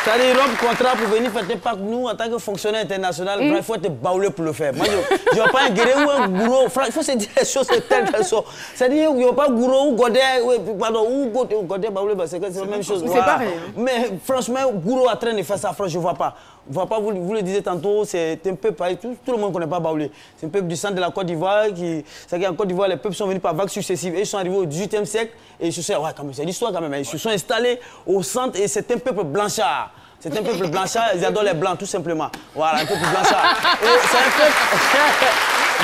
C'est-à-dire, robe contrat pour venir fêter Pâques, nous, en tant que fonctionnaire international, il faut être baoulé pour le faire. Moi, je ne veux pas un guerrier ou un gourou. Il faut se dire les choses telles qu'elles sont. C'est-à-dire, il n'y a pas gourou ou godet, pardon, ou godet baoulé, c'est la même chose. C'est pareil. Mais franchement, gourou a train de faire ça, franchement, je ne vois pas. Vous le disiez tantôt, c'est un peu pareil, tout le monde ne connaît pas Baoulé. C'est un peuple du centre de la Côte d'Ivoire. C'est-à-dire qu'en Côte d'Ivoire, les peuples sont venus par vagues successives. Et ils sont arrivés au XVIIIe siècle et ils se sont, ouais, quand même, c'est l'histoire quand même. Ils se sont installés au centre et c'est un peuple blanchard. C'est un peuple blanchard, ils adorent les blancs tout simplement. Voilà, un peuple blanchard. Et c'est un peuple...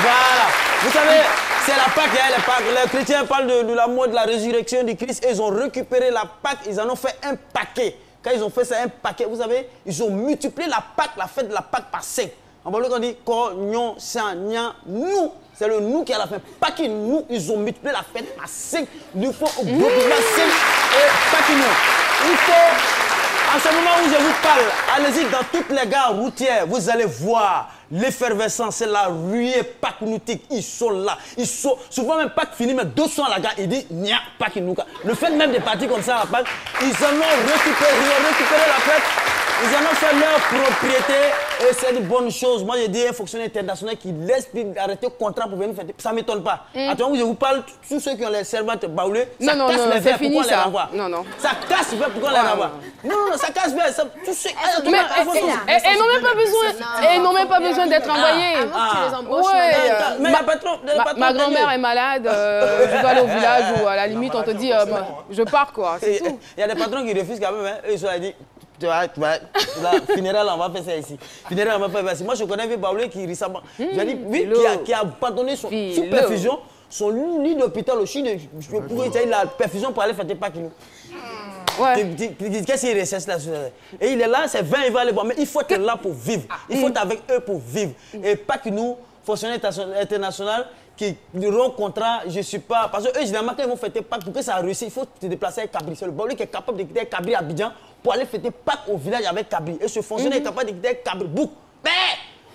Voilà. Vous savez, c'est la Pâque, hein, les Pâques. Les chrétiens parlent de la mort, de la résurrection du Christ et ils ont récupéré la Pâque, ils en ont fait un paquet. Quand ils ont fait ça, un paquet, vous savez, ils ont multiplié la Pâque, la fête de la Pâque par 5. En Baoulé, on dit Nyon, San, Nyan, nous. C'est le nous qui est à la fin. Pâque, nous, ils ont multiplié la fête par 5. Il faut au groupe 5 et Pâque, nous. Il faut, en ce moment où je vous parle, allez-y dans toutes les gares routières, vous allez voir l'effervescence, c'est la ruée Pâques noutique. Ils sont là. Ils sont, souvent même Pâques fini, mais 200 à la gare, ils disent Nya Pâques nouka. Le fait même de partir comme ça à Pâques, ils en ont récupéré la fête. Ils en ont fait leur propriété et c'est une bonne chose. Moi, j'ai dit un fonctionnaire international qui laisse arrêter le contrat pour venir faire. Ça ne m'étonne pas. Attends, je vous parle, tous ceux qui ont les servantes baoulées, ça casse les verres, pourquoi on les renvoie? Non. Ça casse les verres, pourquoi on les renvoie? Non, ça casse les verres. Tous ceux... Et n'ont même pas besoin d'être envoyés. Mais la patron... Ma grand-mère est malade, je dois aller au village où à la limite on te dit je pars quoi, c'est tout. Il y a des patrons qui refusent quand même, ils se sont dit la funéraire, on va faire ça ici. Funéraire, on va faire ça ici. Moi, je connais un vieux Baoulé qui récemment, qui a abandonné son sous perfusion, son lit d'hôpital au Chine. Je pouvais dire la perfusion pour aller faire des Pâques. Qu'est-ce qu'il recherche là? Et il est là, c'est 20, il va aller boire. Mais il faut être là pour vivre. Il faut être avec eux pour vivre. Et pas que nous, fonctionnaires internationaux, qui auront contrat, je ne suis pas. Parce que eux, généralement, quand ils vont fêter Pâques, pour que ça réussisse, il faut te déplacer avec Cabri. C'est le Baoulé qui est capable de quitter Cabri à Abidjan pour aller fêter Pâques au village avec Cabri. Et ce fonctionnaire est capable de quitter Cabri. Mais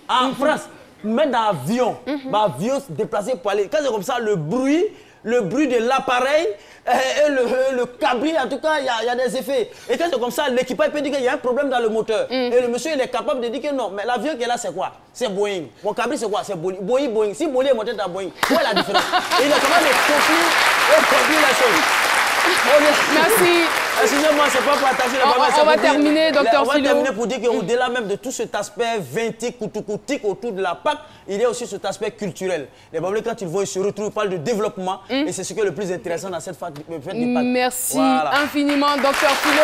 en France, même dans l'avion, l'avion se déplacer pour aller. Quand c'est comme ça, le bruit de l'appareil et le cabri, en tout cas, il y a des effets. Et quand c'est comme ça, l'équipage peut dire qu'il y a un problème dans le moteur. Et le monsieur, il est capable de dire que non, mais l'avion qui est là, c'est quoi? C'est Boeing. Mon cabri, c'est quoi? C'est Boeing. Si Boeing est monté dans Boeing, quoi est la différence? Et il est capable de conclure la chose. Merci. Excusez-moi, c'est pas pour attacher on va terminer, docteur Philo. On va terminer pour dire qu'au-delà même de tout cet aspect vintique, koutoutik autour de la Pâque, il y a aussi cet aspect culturel. Les Baoulés, quand ils vont, ils se retrouvent, ils parlent de développement et c'est ce qui est le plus intéressant dans cette fête de Pâques. Merci infiniment, docteur Philo.